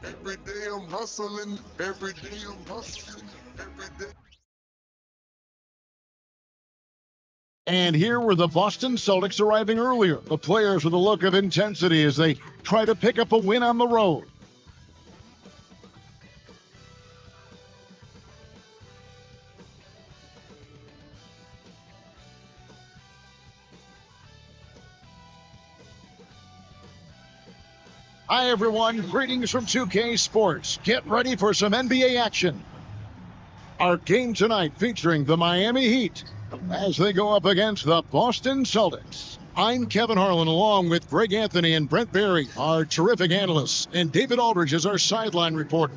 Every day I'm hustling. Every day I'm hustling. Every day. And here were the Boston Celtics arriving earlier. The players with a look of intensity as they try to pick up a win on the road. Hi, everyone. Greetings from 2K Sports. Get ready for some NBA action. Our game tonight featuring the Miami Heat as they go up against the Boston Celtics. I'm Kevin Harlan along with Greg Anthony and Brent Berry, our terrific analysts, and David Aldridge is our sideline reporter.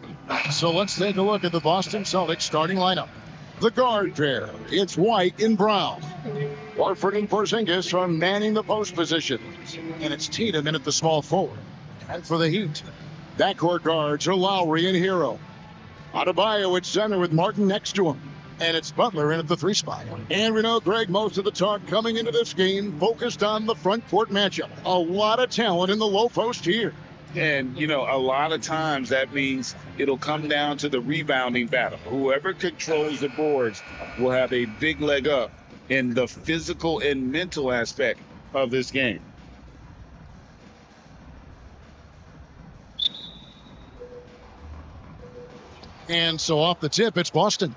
So let's take a look at the Boston Celtics starting lineup. The guard pair, it's White and Brown. Horford and Porzingis are manning the post position, and it's Tatum in at the small forward. And for the Heat, backcourt guards are Lowry and Hero. Adebayo at center with Martin next to him. And it's Butler in at the 3 spot. And we know, Greg, most of the talk coming into this game focused on the front court matchup. A lot of talent in the low post here. And, a lot of times that means it'll come down to the rebounding battle. Whoever controls the boards will have a big leg up in the physical and mental aspect of this game. And so off the tip, it's Boston.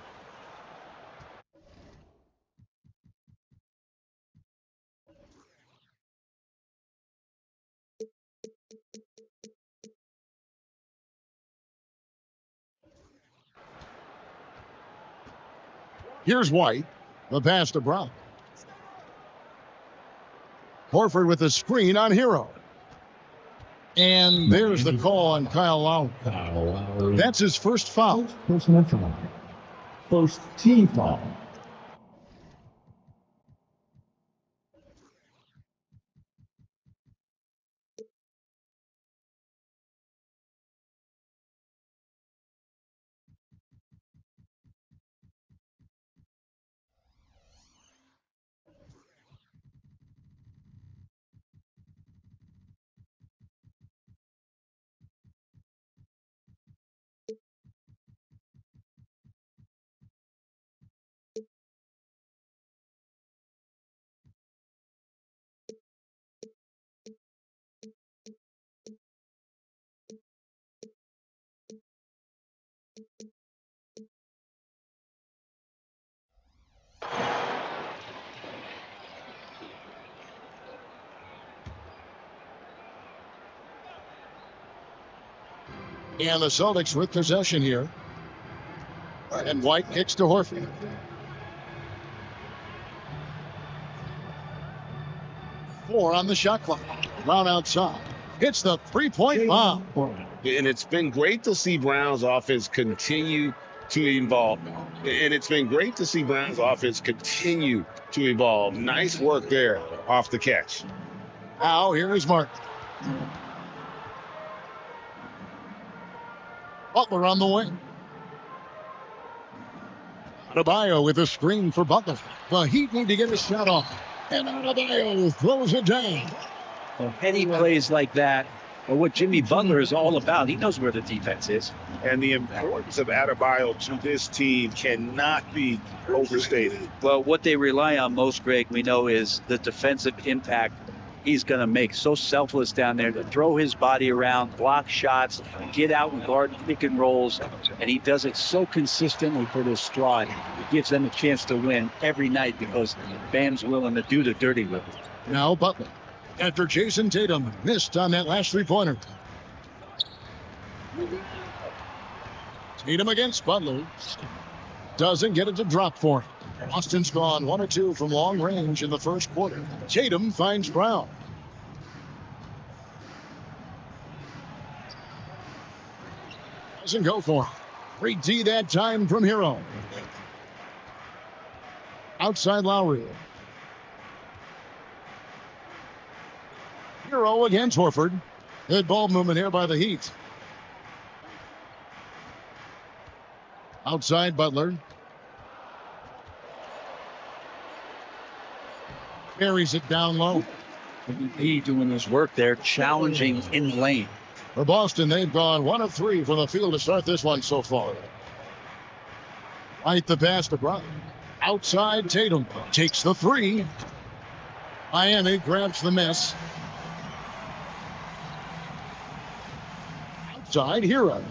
Here's White. The pass to Brown. Horford with a screen on Hero. And there's the call on Kyle Lowry. That's his first foul. First team foul. And the Celtics with possession here. And White kicks to Horford. Four on the shot clock. Brown outside. Hits the three-point bomb. And it's been great to see Brown's offense continue to evolve. Nice work there off the catch. Now, here is Mark. Butler on the wing. Adebayo with a screen for Butler. The Heat need to get a shot off. And Adebayo throws it down. Well, any plays like that are what Jimmy Butler is all about. He knows where the defense is. And the importance of Adebayo to this team cannot be overstated. Well, what they rely on most, Greg, we know, is the defensive impact he's going to make. So selfless down there to throw his body around, block shots, get out and guard pick and rolls. And he does it so consistently for this squad. It gives them a chance to win every night because Bam's willing to do the dirty with it. Now Butler. After Jason Tatum missed on that last three-pointer. Tatum against Butler. Doesn't get it to drop for him. Boston's gone 1 or 2 from long range in the first quarter. Tatum finds Brown. Doesn't go for him. 3D that time from Hero. Outside Lowry. Hero against Horford. Good ball movement here by the Heat. Outside Butler. Carries it down low. He doing his work there, challenging in the lane. For Boston, they've gone 1 of 3 from the field to start this one so far. Right the pass to Brown. Outside, Tatum takes the 3. Miami grabs the miss. Outside, Hero.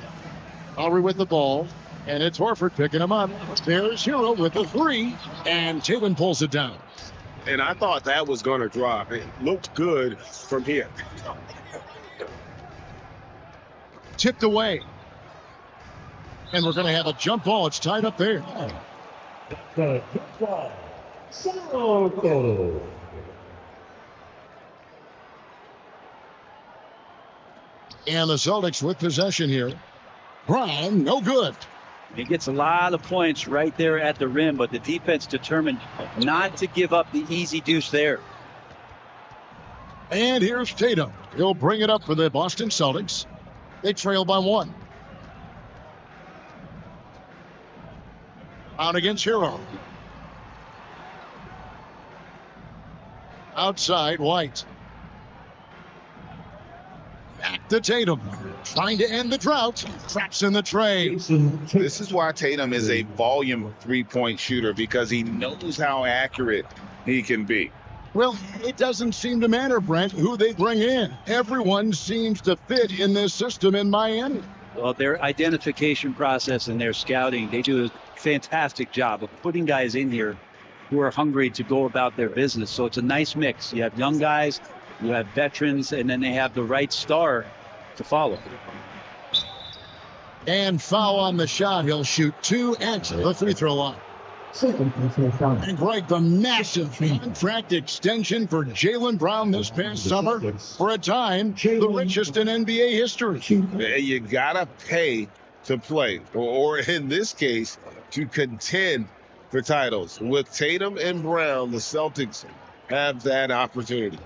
Lowry with the ball, and it's Horford picking him up. There's Hero with the 3, and Tatum pulls it down. And I thought that was going to drop. It looked good from here. Tipped away. And we're going to have a jump ball. It's tied up there. And the Celtics with possession here. Brown, no good. He gets a lot of points right there at the rim, but the defense determined not to give up the easy deuce there. And here's Tatum. He'll bring it up for the Boston Celtics. They trail by 1. Out against Hero. Outside, White. Back to Tatum. Trying to end the drought. Traps in the tray. This is why Tatum is a volume three-point shooter, because he knows how accurate he can be. Well, it doesn't seem to matter, Brent, who they bring in. Everyone seems to fit in this system in Miami. Well, their identification process and their scouting, they do a fantastic job of putting guys in here who are hungry to go about their business. So it's a nice mix. You have young guys, you have veterans, and then they have the right star to follow. And foul on the shot. He'll shoot 2 at the free throw line. And Greg, the massive contract extension for Jaylen Brown this past summer. For a time, the richest in NBA history. You gotta pay to play, or in this case, to contend for titles. With Tatum and Brown, the Celtics have that opportunity.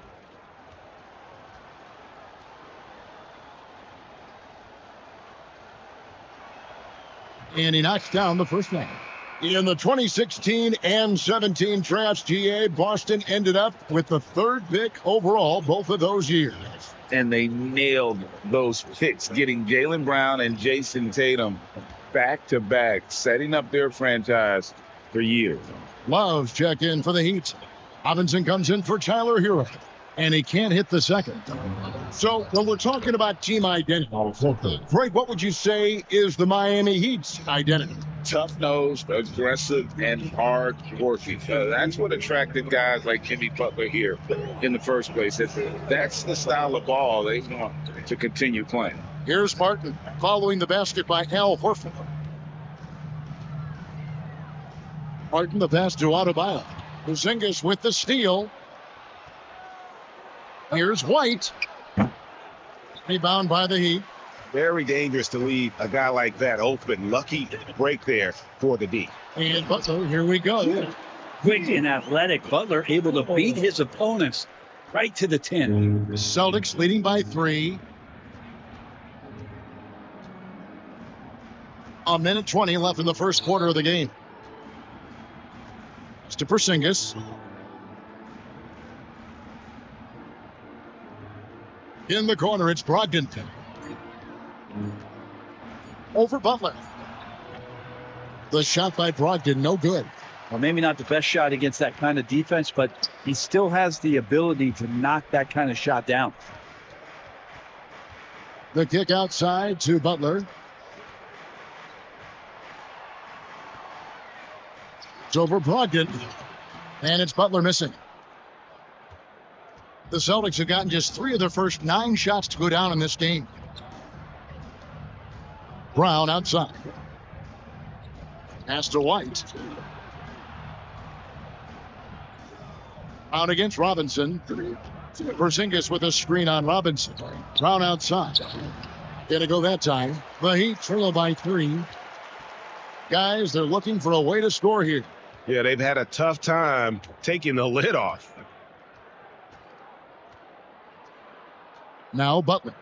And he knocks down the first one. In the 2016 and 17 drafts, GA, Boston ended up with the 3rd pick overall both of those years. And they nailed those picks, getting Jaylen Brown and Jason Tatum back-to-back, setting up their franchise for years. Love's check in for the Heat. Robinson comes in for Tyler Hero, and he can't hit the second. So when we're talking about team identity, Greg, what would you say is the Miami Heat's identity? Tough-nosed, aggressive, and hard-working. That's what attracted guys like Jimmy Butler here in the first place. That's the style of ball they want to continue playing. Here's Martin following the basket by Al Horford. Martin the pass to Adebayo. Porzingis with the steal. Here's White. Rebound by the Heat. Very dangerous to leave a guy like that open. Lucky break there for the D. And Butler, here we go. Quick and athletic, Butler able to beat his opponents right to the 10. Celtics leading by 3. A minute 20 left in the first quarter of the game. It's to Porzingis. In the corner, it's Brogdon. Over Butler. The shot by Brogdon, no good. Well, maybe not the best shot against that kind of defense, but he still has the ability to knock that kind of shot down. The kick outside to Butler. It's over Brogdon. And it's Butler missing. The Celtics have gotten just 3 of their first 9 shots to go down in this game. Brown outside. Pass to White. Out against Robinson. Porzingis with a screen on Robinson. Brown outside. Gonna go that time. The Heat trail by 3. Guys, they're looking for a way to score here. Yeah, they've had a tough time taking the lid off. Now Butler.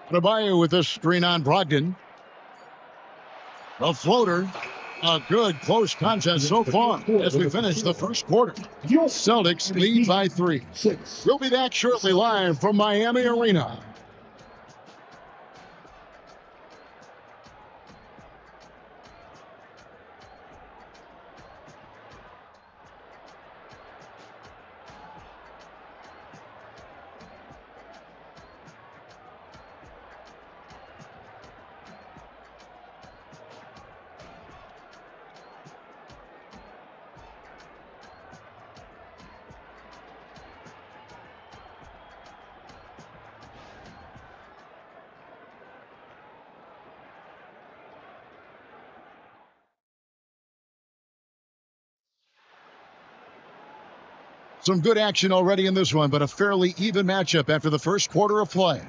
Adebayo with a screen on Brogdon. A floater. A good close contest so far as we finish the first quarter. Celtics lead by 3. We'll be back shortly live from Miami Arena. Some good action already in this one, but a fairly even matchup after the first quarter of play.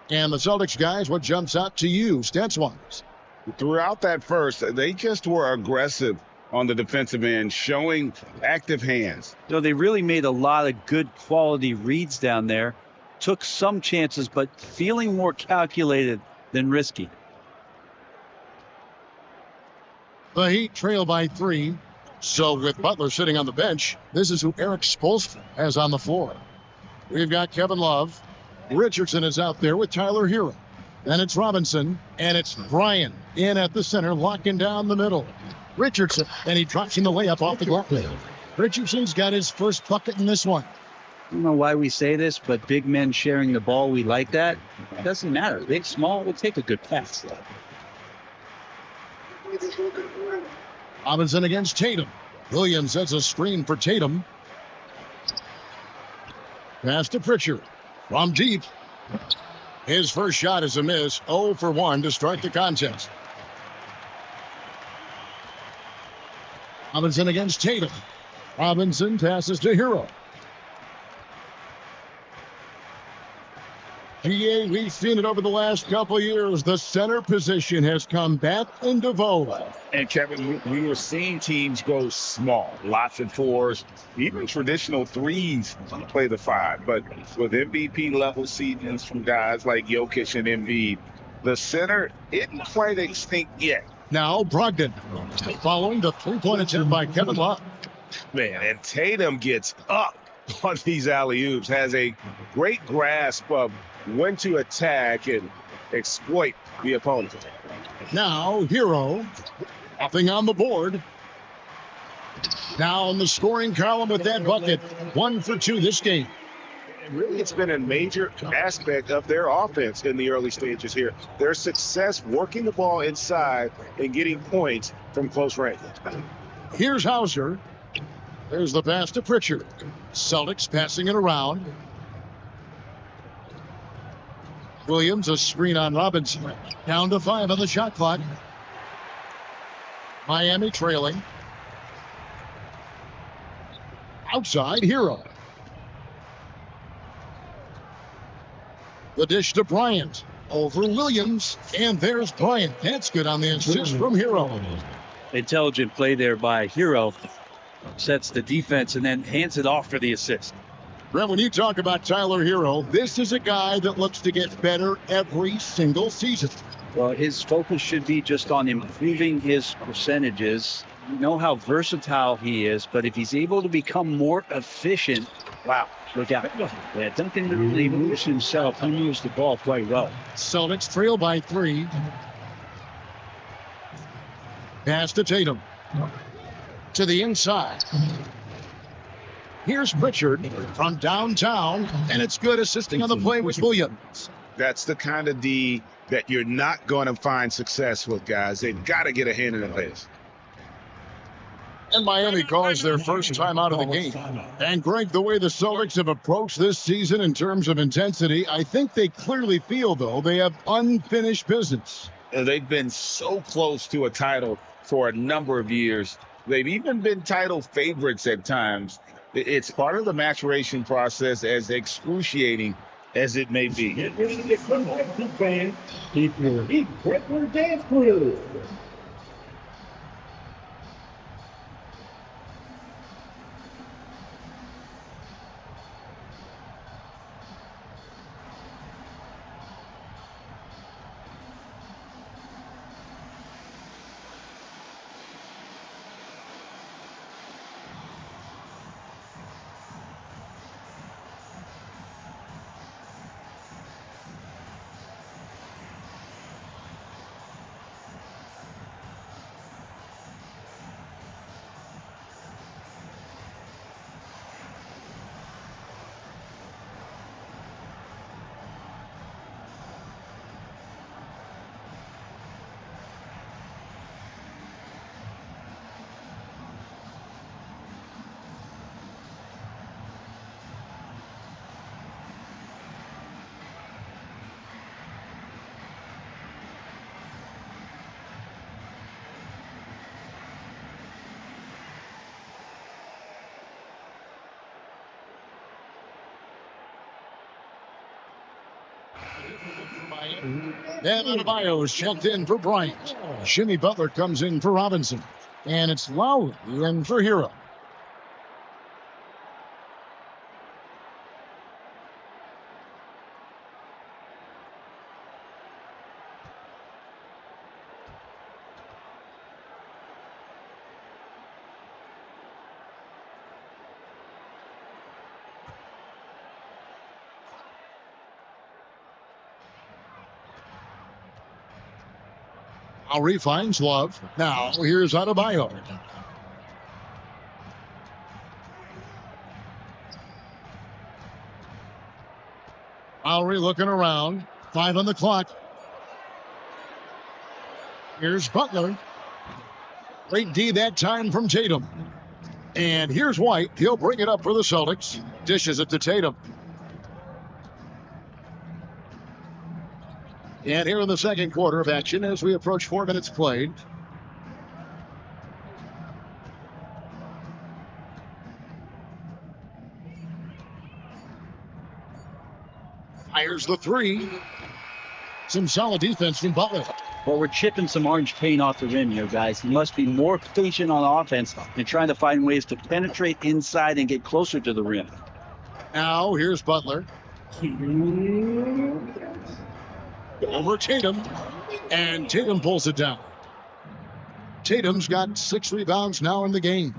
And the Celtics guys, what jumps out to you, stats-wise? Throughout that first, they just were aggressive on the defensive end, showing active hands. So they really made a lot of good quality reads down there. Took some chances, but feeling more calculated than risky. The Heat trail by 3. So with Butler sitting on the bench, this is who Eric Spoelstra has on the floor. We've got Kevin Love. Richardson is out there with Tyler Hero. Then it's Robinson, and it's Bryant in at the center, locking down the middle. Richardson, and he drops in the layup off the glass. Richardson's got his first bucket in this one. I don't know why we say this, but big men sharing the ball, we like that. It doesn't matter. Big, small, we'll take a good pass. Robinson against Tatum. Williams sets a screen for Tatum. Pass to Pritchard. From deep. His first shot is a miss. 0 for 1 to start the contest. Robinson against Tatum. Robinson passes to Hero. PA, we've seen it over the last couple of years. The center position has come back into vogue. And Kevin, we were seeing teams go small, lots of 4s, even traditional 3s play the 5. But with MVP level seasons from guys like Jokic and Embiid, the center isn't quite extinct yet. Now Brogdon, following the three-point attempt by Kevin Love. Man, and Tatum gets up on these alley-oops, has a great grasp of when to attack and exploit the opponent. Now Hero, nothing on the board. Now in the scoring column with that bucket, 1 for 2 this game. Really, it's been a major aspect of their offense in the early stages here. Their success working the ball inside and getting points from close range. Here's Hauser. There's the pass to Pritchard. Celtics passing it around. Williams, a screen on Robinson. Down to 5 on the shot clock. Miami trailing. Outside, Hero. The dish to Bryant. Over Williams. And there's Bryant. That's good on the assist from Hero. Intelligent play there by Hero. Sets the defense and then hands it off for the assist. Brett, when you talk about Tyler Hero, this is a guy that looks to get better every single season. Well, his focus should be just on improving his percentages. You know how versatile he is, but if he's able to become more efficient, wow, look out. Yeah, Duncan really moves himself. He moves the ball quite well. Celtics trail by 3. Pass to Tatum. To the inside. Here's Pritchard from downtown, and it's good assisting on the play with Williams. That's the kind of D that you're not going to find success with, guys. They've got to get a hand in the face. And Miami calls their first time out of the game. And Greg, the way the Celtics have approached this season in terms of intensity, I think they clearly feel, though, they have unfinished business. They've been so close to a title for a number of years. They've even been title favorites at times. It's part of the maturation process, as excruciating as it may be. Then Adebayo is checked in for Bryant. Jimmy Butler comes in for Robinson. And it's Lowry in for Hero. Lowry finds Love. Now here's Adebayo. Lowry looking around. 5 on the clock. Here's Butler. Great D that time from Tatum. And here's White. He'll bring it up for the Celtics. Dishes it to Tatum. And here in the second quarter of action as we approach 4 minutes played. Fires the 3. Some solid defense from Butler. Well, we're chipping some orange paint off the rim here, guys. You must be more patient on offense and trying to find ways to penetrate inside and get closer to the rim. Now here's Butler. Over Tatum. And Tatum pulls it down. Tatum's got 6 rebounds now in the game.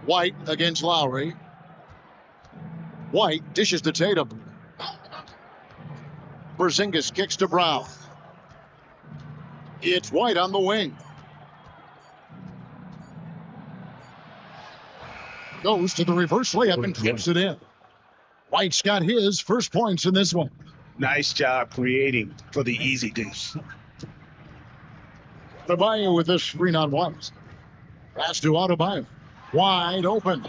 White against Lowry. White dishes to Tatum. Porzingis kicks to Brown. It's White on the wing. Goes to the reverse layup and clips it in. White's got his first points in this one. Nice job creating for the easy deuce. Adebayo with this screen on White. Pass to Adebayo. Wide open.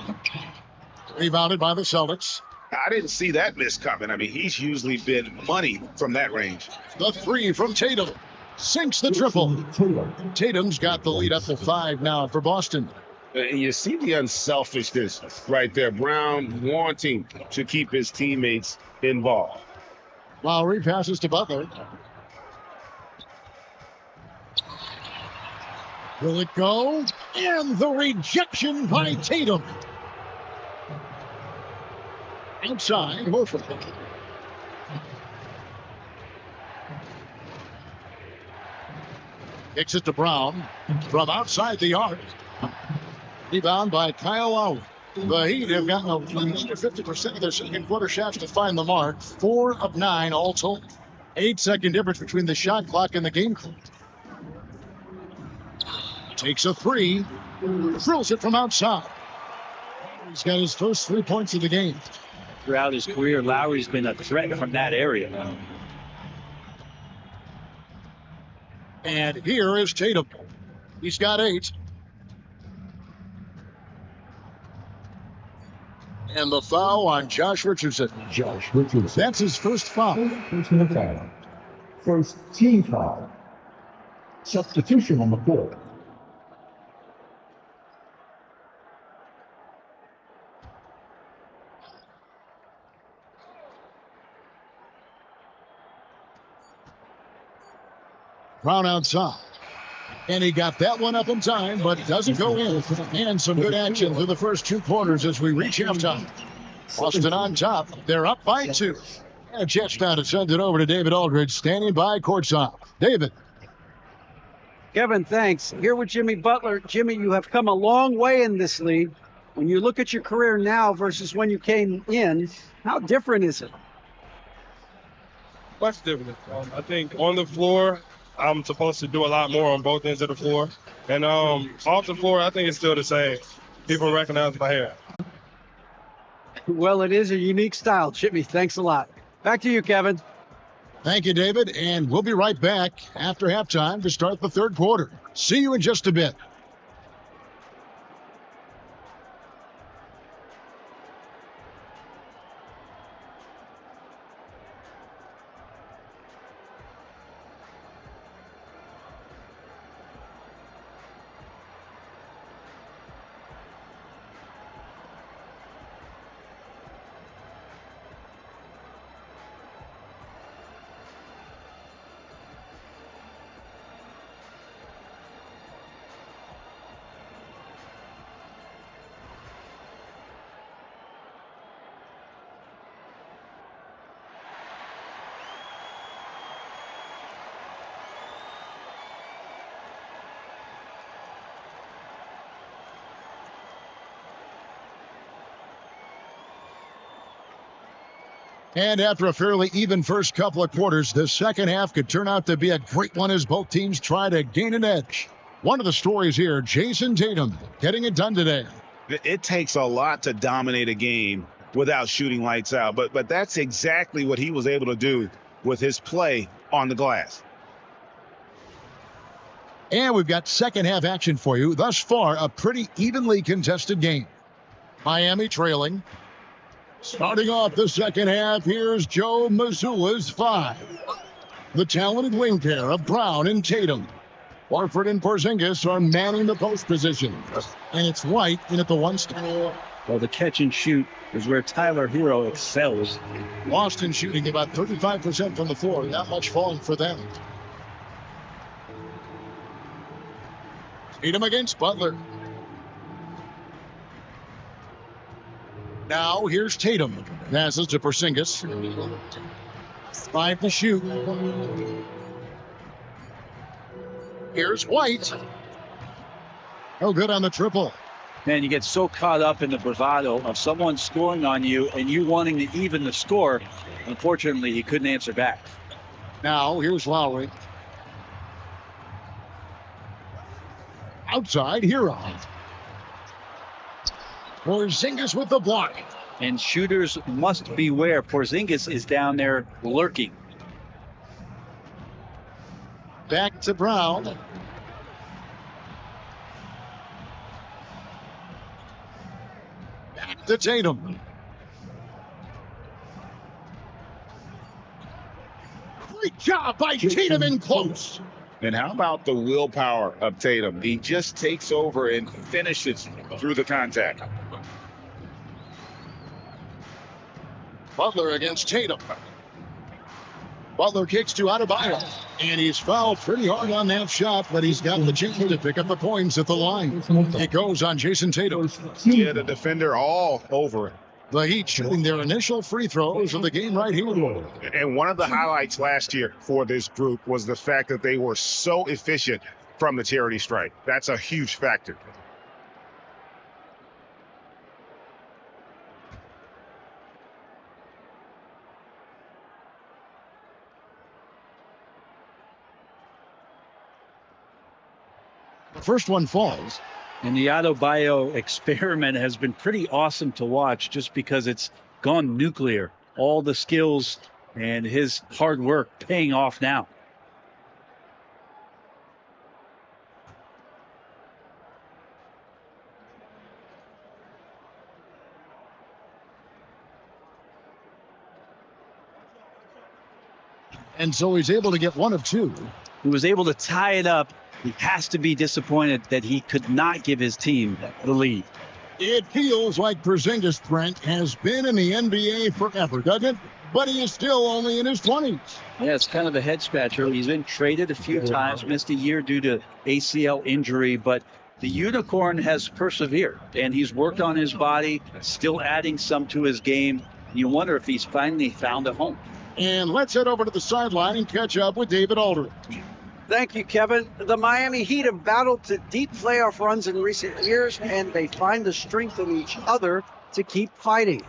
Rebounded by the Celtics. I didn't see that miss coming. I mean, he's usually been money from that range. The 3 from Tatum. Sinks the triple. Tatum's got the lead up to 5 now for Boston. And you see the unselfishness right there. Brown wanting to keep his teammates involved. Lowry passes to Butler. Will it go? And the rejection by Tatum. Inside, Horford. Kicks it to Brown from outside the arc. Rebound by Kyle Lowry. The Heat have gotten under 50% of their second quarter shots to find the mark. 4 of 9 all told. 8-second difference between the shot clock and the game clock. Takes a 3. Drills it from outside. He's got his first 3 points of the game. Throughout his career, Lowry's been a threat from that area. And here is Tatum. He's got 8. And the foul on Josh Richardson. Josh Richardson. That's his first foul. Personal foul. First team foul. Substitution on the court. Brown outside. And he got that one up in time, but doesn't go in. And some good action through the first 2 quarters as we reach halftime. Boston on top. They're up by 2. And a chance now to send it over to David Aldridge, standing by courtside. David. Kevin, thanks. Here with Jimmy Butler. Jimmy, you have come a long way in this league. When you look at your career now versus when you came in, how different is it? Much different. I think on the floor, I'm supposed to do a lot more on both ends of the floor. And off the floor, I think it's still the same. People recognize my hair. Well, it is a unique style, Jimmy. Thanks a lot. Back to you, Kevin. Thank you, David. And we'll be right back after halftime to start the third quarter. See you in just a bit. And after a fairly even first couple of quarters, the second half could turn out to be a great one as both teams try to gain an edge. One of the stories here, Jason Tatum getting it done today. It takes a lot to dominate a game without shooting lights out, but that's exactly what he was able to do with his play on the glass. And we've got second half action for you. Thus far, a pretty evenly contested game. Miami trailing. Starting off the second half, here's Joe Mazzulla's 5. The talented wing pair of Brown and Tatum. Horford and Porzingis are manning the post position. And it's White in at the 1 spot. Well, the catch and shoot is where Tyler Hero excels. Boston shooting about 35% from the floor. Not much falling for them. Tatum against Butler. Now here's Tatum. Passes to Porzingis. 5 to shoot. Here's White. No good on the triple. Man, you get so caught up in the bravado of someone scoring on you and you wanting to even the score. Unfortunately, he couldn't answer back. Now here's Lowry. Outside, Hero. Porzingis with the block. And shooters must beware. Porzingis is down there lurking. Back to Brown. Back to Tatum. Great job by Tatum in close. And how about the willpower of Tatum? He just takes over and finishes through the contact. Butler against Tatum. Butler kicks to Adebayo. And he's fouled pretty hard on that shot, but he's got the chance to pick up the points at the line. It goes on Jason Tatum. Yeah, the defender all over it. The Heat shooting their initial free throws of the game right here. And one of the highlights last year for this group was the fact that they were so efficient from the charity stripe. That's a huge factor. The first one falls. And the Adebayo experiment has been pretty awesome to watch just because it's gone nuclear. All the skills and his hard work paying off now. And so he's able to get one of two. He was able to tie it up. He has to be disappointed that he could not give his team the lead. It feels like Porzingis, Brent, has been in the NBA forever, doesn't it? But he is still only in his 20s. Yeah, it's kind of a head scratcher. He's been traded a few times, missed a year due to ACL injury, but the unicorn has persevered, and he's worked on his body, still adding some to his game. You wonder if he's finally found a home. And let's head over to the sideline and catch up with David Aldridge. Thank you, Kevin. The Miami Heat have battled to deep playoff runs in recent years, and they find the strength in each other to keep fighting.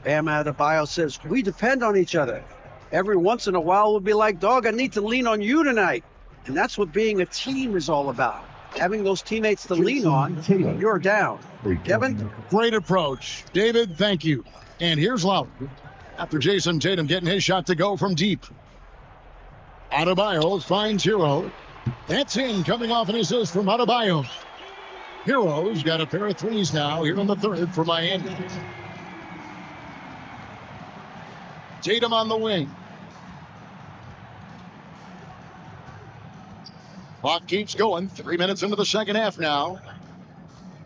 Bam Adebayo says, we depend on each other. Every once in a while, we'll be like, dog, I need to lean on you tonight. And that's what being a team is all about. Having those teammates to lean on when you're down. Kevin? Great approach. David, thank you. And here's Lowry. After Jason Tatum getting his shot to go from deep. Adebayo finds Hero. That's in, coming off an assist from Adebayo. Hero's got a pair of threes now here in the third for Miami. Tatum on the wing. Clock keeps going. 3 minutes into the second half now.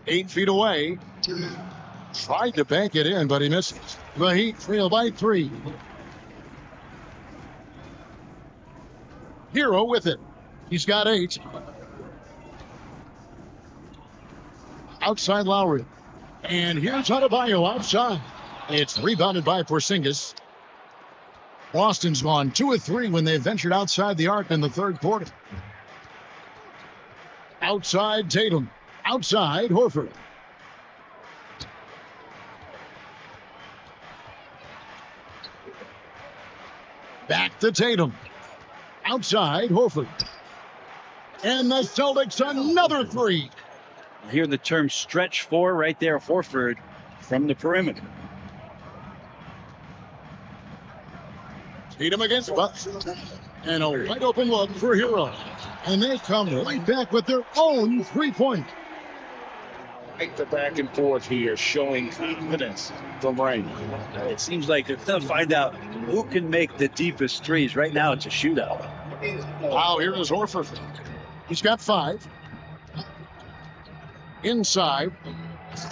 8 feet away. Tried to bank it in, but he misses. The Heat trail by 3. Hero with it. He's got 8. Outside Lowry. And here's Adebayo outside. It's rebounded by Porzingis. Boston's gone 2 of 3 when they ventured outside the arc in the third quarter. Outside Tatum. Outside Horford. Back to Tatum. Outside, Horford. And the Celtics another three. I hear the term stretch four right there, Horford from the perimeter. Tatum against Butler. And a wide open look for Hero. And they come right back with their own 3-point. Like the back and forth here, showing confidence from Rain. It seems like they're going to find out who can make the deepest threes. Right now, it's a shootout. Wow, here is Horford. He's got 5. Inside.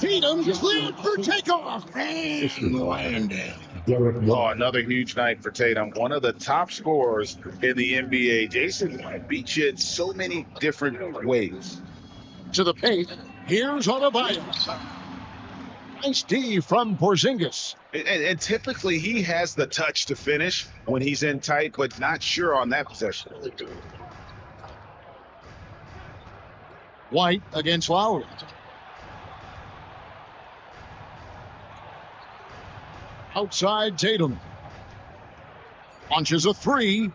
Tatum cleared for takeoff. And landing. Oh, another huge night for Tatum. One of the top scorers in the NBA. Jason beat you in so many different ways. To the paint. Here's Adebayo. Nice D from Porzingis. And typically he has the touch to finish when he's in tight, but not sure on that possession. White against Lowry. Outside Tatum. Launches a 3.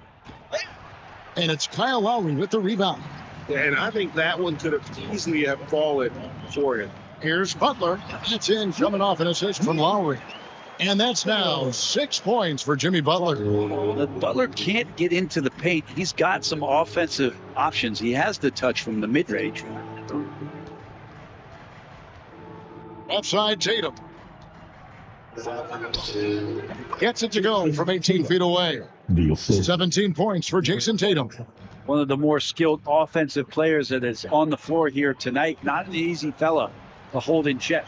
And it's Kyle Lowry with the rebound. And I think that one could have easily have fallen for him. Here's Butler. That's in, coming off an assist from Lowry. And that's now 6 points for Jimmy Butler. Butler can't get into the paint. He's got some offensive options. He has the touch from the mid-range. Offside Tatum. Gets it to go from 18 feet away. 17 points for Jason Tatum. One of the more skilled offensive players that is on the floor here tonight. Not an easy fella to hold in check.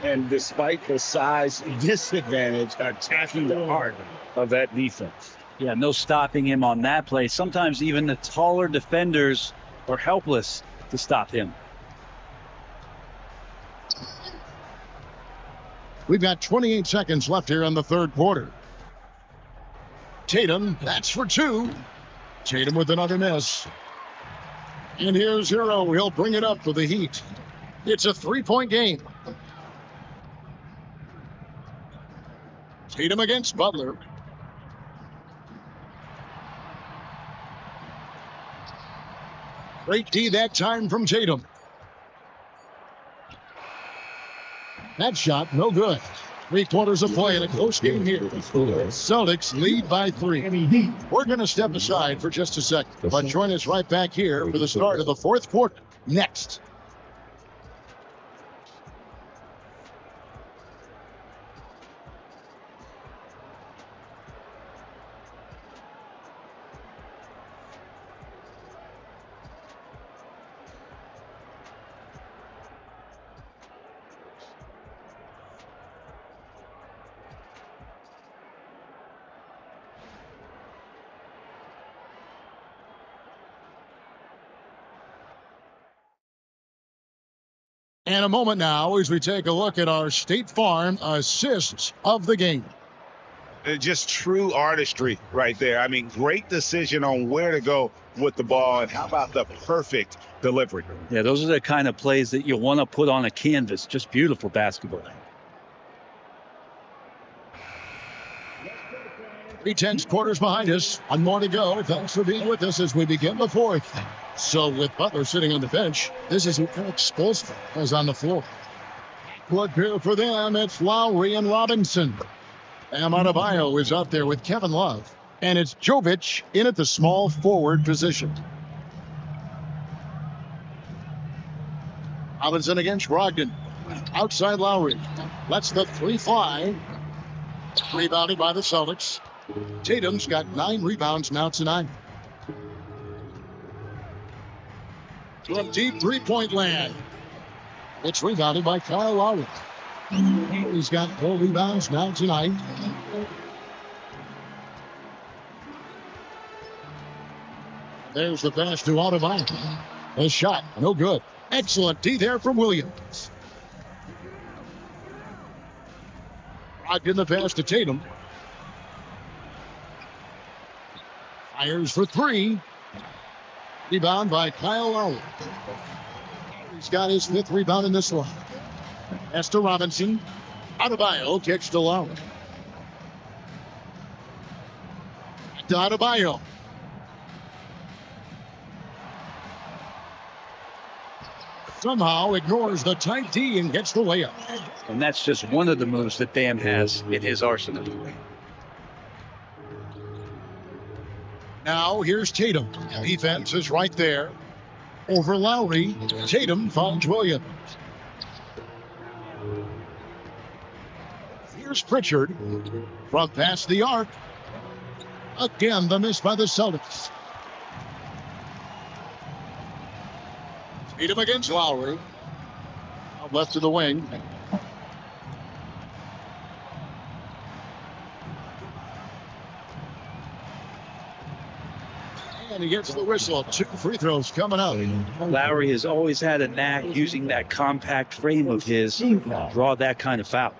And despite the size disadvantage, attacking the heart of that defense. Yeah, no stopping him on that play. Sometimes even the taller defenders are helpless to stop him. We've got 28 seconds left here in the third quarter. Tatum, that's for 2. Tatum with another miss. And here's Hero. He'll bring it up for the Heat. It's a 3-point game. Tatum against Butler. Great D that time from Tatum. That shot, no good. 3 quarters of play in a close game here. Celtics lead by 3. We're going to step aside for just a second, but join us right back here for the start of the fourth quarter next. And a moment now as we take a look at our State Farm assists of the game. Just true artistry right there. I mean, great decision on where to go with the ball, and how about the perfect delivery? Yeah, those are the kind of plays that you want to put on a canvas. Just beautiful basketball. 3/10 quarters behind us. One more to go. Thanks for being with us as we begin the fourth. So with Butler sitting on the bench, this is Eric Spoelstra is on the floor. Look here for them. It's Lowry and Robinson. Adebayo is out there with Kevin Love. And it's Jovic in at the small forward position. Robinson against Brogdon. Outside Lowry. Lets the 3 fly. Rebounded by the Celtics. Tatum's got 9 rebounds now tonight. From deep 3-point land. It's rebounded by Kyle Lowry. He's got 4 rebounds now tonight. There's the pass to Adebayo. A shot, no good. Excellent D there from Williams. Brogdon the pass to Tatum. Fires for 3. Rebound by Kyle Lowry. He's got his 5th rebound in this one. Pass to Robinson. Adebayo kicks to Lowry. to Adebayo. Somehow ignores the tight D and gets the layup. And that's just one of the moves that Bam has in his arsenal. Now here's Tatum. Defense is right there. Over Lowry. Tatum finds Williams. Here's Pritchard from past the arc. Again, the miss by the Celtics. Tatum against Lowry. Out left to the wing. And he gets the whistle. 2 free throws coming up. Lowry has always had a knack using that compact frame of his to draw that kind of foul.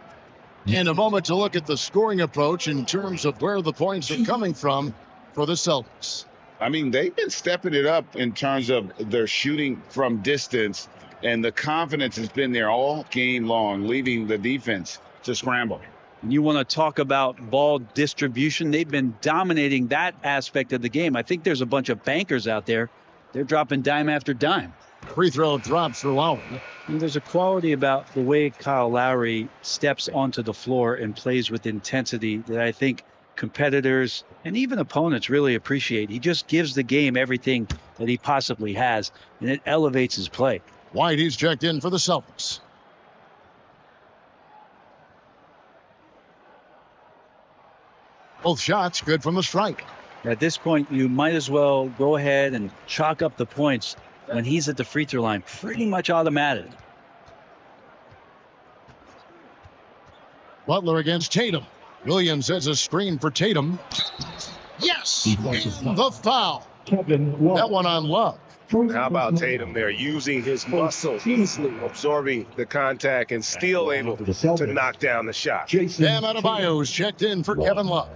In a moment to look at the scoring approach in terms of where the points are coming from for the Celtics. I mean, they've been stepping it up in terms of their shooting from distance, and the confidence has been there all game long, leaving the defense to scramble. You want to talk about ball distribution? They've been dominating that aspect of the game. I think there's a bunch of bankers out there. They're dropping dime after dime. Free throw drops for Lowry. And there's a quality about the way Kyle Lowry steps onto the floor and plays with intensity that I think competitors and even opponents really appreciate. He just gives the game everything that he possibly has, and it elevates his play. White, he's checked in for the Celtics. Both shots good from the strike. At this point, you might as well go ahead and chalk up the points when he's at the free throw line. Pretty much automatic. Butler against Tatum. Williams has a screen for Tatum. Yes! The foul. That one on Love. How about Tatum there using his muscles, absorbing the contact and still able to knock down the shot. Bam Adebayo is checked in for Kevin Love.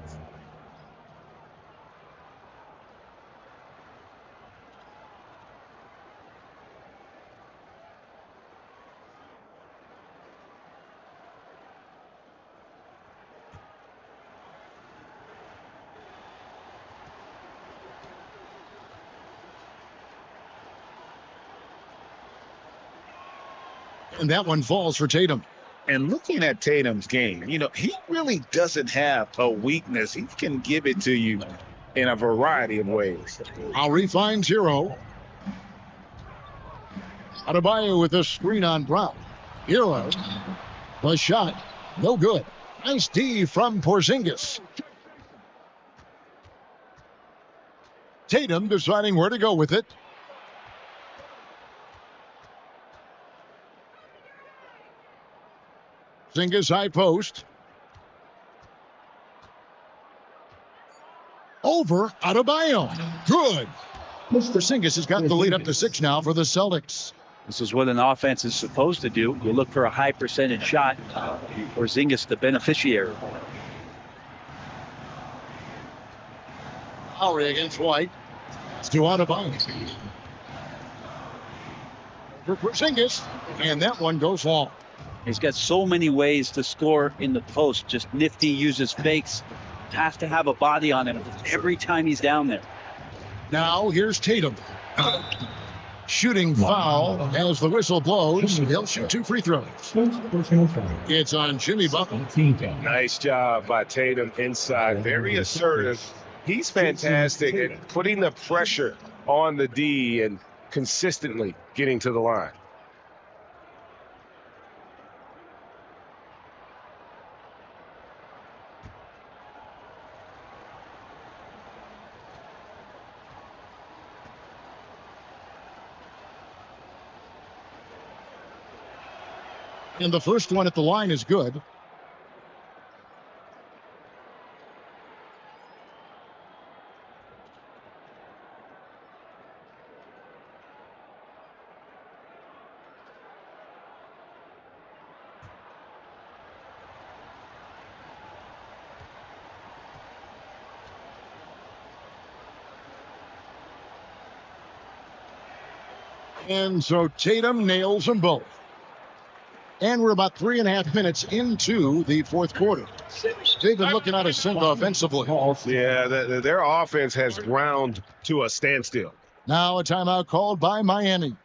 And that one falls for Tatum. And looking at Tatum's game, you know, he really doesn't have a weakness. He can give it to you in a variety of ways. Lowry finds Hero. Adebayo with a screen on Brown. Hero. The shot. No good. Nice D from Porzingis. Tatum deciding where to go with it. Porzingis high post. Over Adebayo. Good. Porzingis has got the lead up to 6 now for the Celtics. This is what an offense is supposed to do. You look for a high percentage shot. Porzingis the beneficiary. Lowry against White. It's to Adebayo. For Porzingis. And that one goes long. He's got so many ways to score in the post. Just nifty, uses fakes. Has to have a body on him every time he's down there. Now here's Tatum. Shooting foul as the whistle blows. He'll shoot 2 free throws. It's on Jimmy Butler. Nice job by Tatum inside. Very assertive. He's fantastic at putting the pressure on the D and consistently getting to the line. And the first one at the line is good. And so Tatum nails them both. And we're about 3.5 minutes into the fourth quarter. David looking out of sync offensively. Yeah, their offense has ground to a standstill. Now a timeout called by Miami.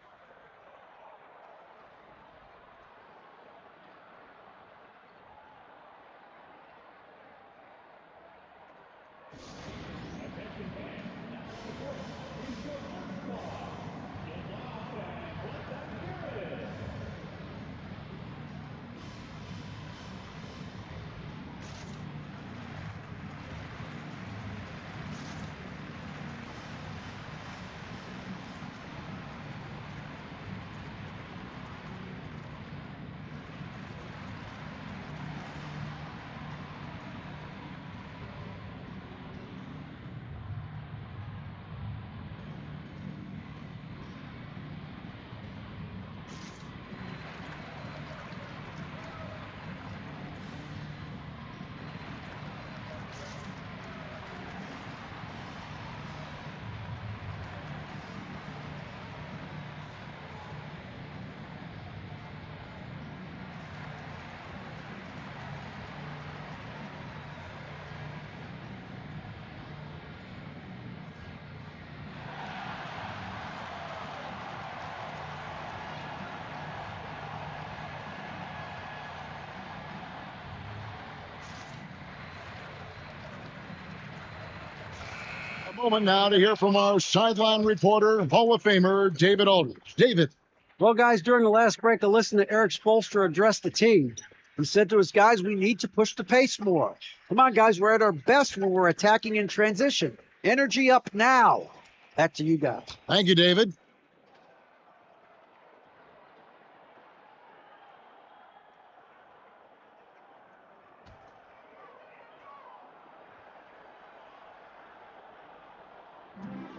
A moment now to hear from our sideline reporter, Hall of Famer David Aldridge. David. Well, guys, during the last break, I listened to Eric Spoelstra address the team. He said to us, guys, we need to push the pace more. Come on, guys, we're at our best when we're attacking in transition. Energy up now. Back to you guys. Thank you, David.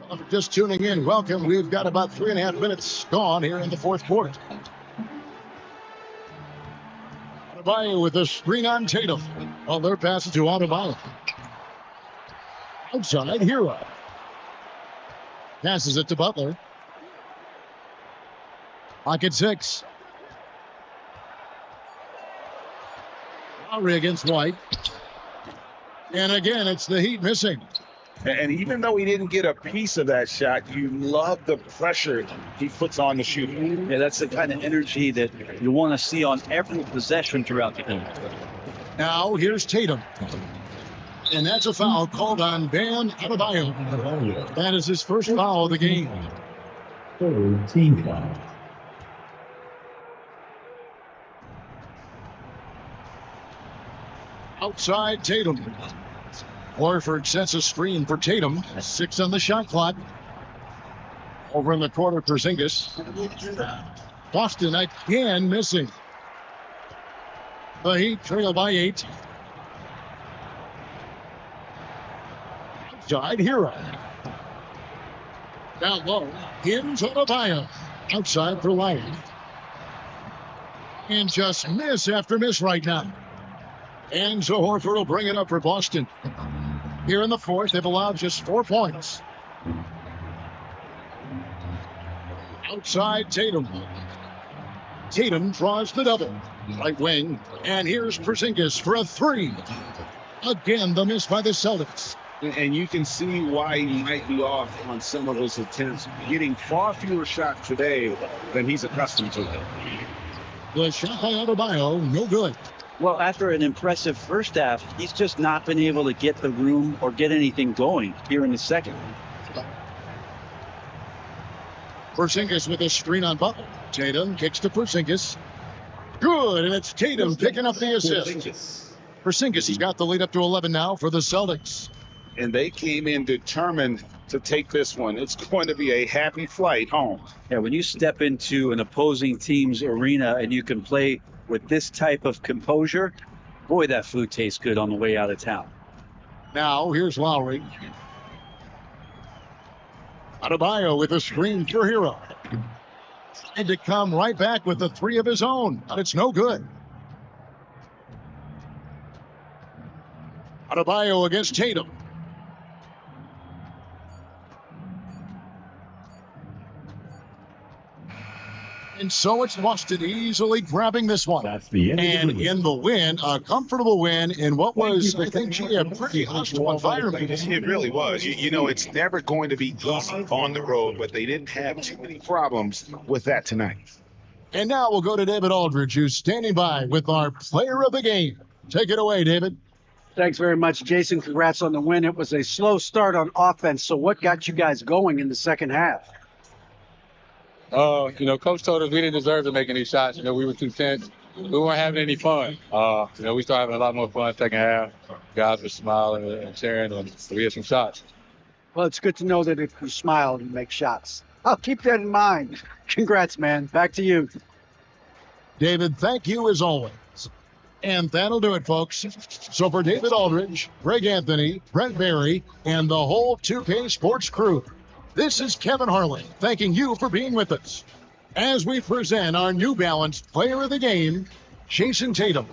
Well, if you're just tuning in, welcome. We've got about 3.5 minutes gone here in the fourth quarter. Adebayo with a screen on Tatum. Well, their pass to Adebayo. Outside, Hero. Passes it to Butler. Pocket 6. Lowry against White. And again, it's the Heat missing. And even though he didn't get a piece of that shot, you love the pressure he puts on the shooter. Yeah, that's the kind of energy that you want to see on every possession throughout the game. Now, here's Tatum. And that's a foul called on Bam Adebayo. That is his first foul of the game. Third team foul. Outside Tatum. Horford sets a screen for Tatum. 6 on the shot clock. Over in the corner, Porzingis. Boston again missing. The Heat trail by 8. Outside Hero. Down low. Here's Adebayo. Outside for Lowry. And just miss after miss right now. And so Horford will bring it up for Boston. Here in the fourth, they've allowed just 4 points. Outside Tatum. Tatum draws the double. Right wing. And here's Porzingis for a 3. Again, the miss by the Celtics. And you can see why he might be off on some of those attempts, getting far fewer shots today than he's accustomed to. The shot by Adebayo, no good. Well, after an impressive first half, he's just not been able to get the room or get anything going here in the second. Porzingis with a screen on Butler. Tatum kicks to Porzingis. Good, and it's Tatum picking up the assist. Porzingis, he's got the lead up to 11 now for the Celtics. And they came in determined to take this one. It's going to be a happy flight home. Yeah, when you step into an opposing team's arena and you can play with this type of composure, boy, that food tastes good on the way out of town. Now, here's Lowry. Adebayo with a screen for Hero. Tried to come right back with the 3 of his own, but it's no good. Adebayo against Tatum. And so it's Boston easily grabbing this one. That's the end. And in the win, a comfortable win in what was, I think, a pretty hostile environment. It really was. You know, it's never going to be easy on the road, but they didn't have too many problems with that tonight. And now we'll go to David Aldridge, who's standing by with our player of the game. Take it away, David. Thanks very much, Jason. Congrats on the win. It was a slow start on offense. So what got you guys going in the second half? Coach told us we didn't deserve to make any shots. We were too tense. We weren't having any fun. We started having a lot more fun second half. Guys were smiling and cheering, and we had some shots. Well, it's good to know that if you smile, you make shots. I'll keep that in mind. Congrats, man. Back to you. David, thank you as always. And that'll do it, folks. So for David Aldridge, Greg Anthony, Brent Berry, and the whole 2K Sports crew, this is Kevin Harlan thanking you for being with us as we present our New Balance Player of the Game, Jason Tatum.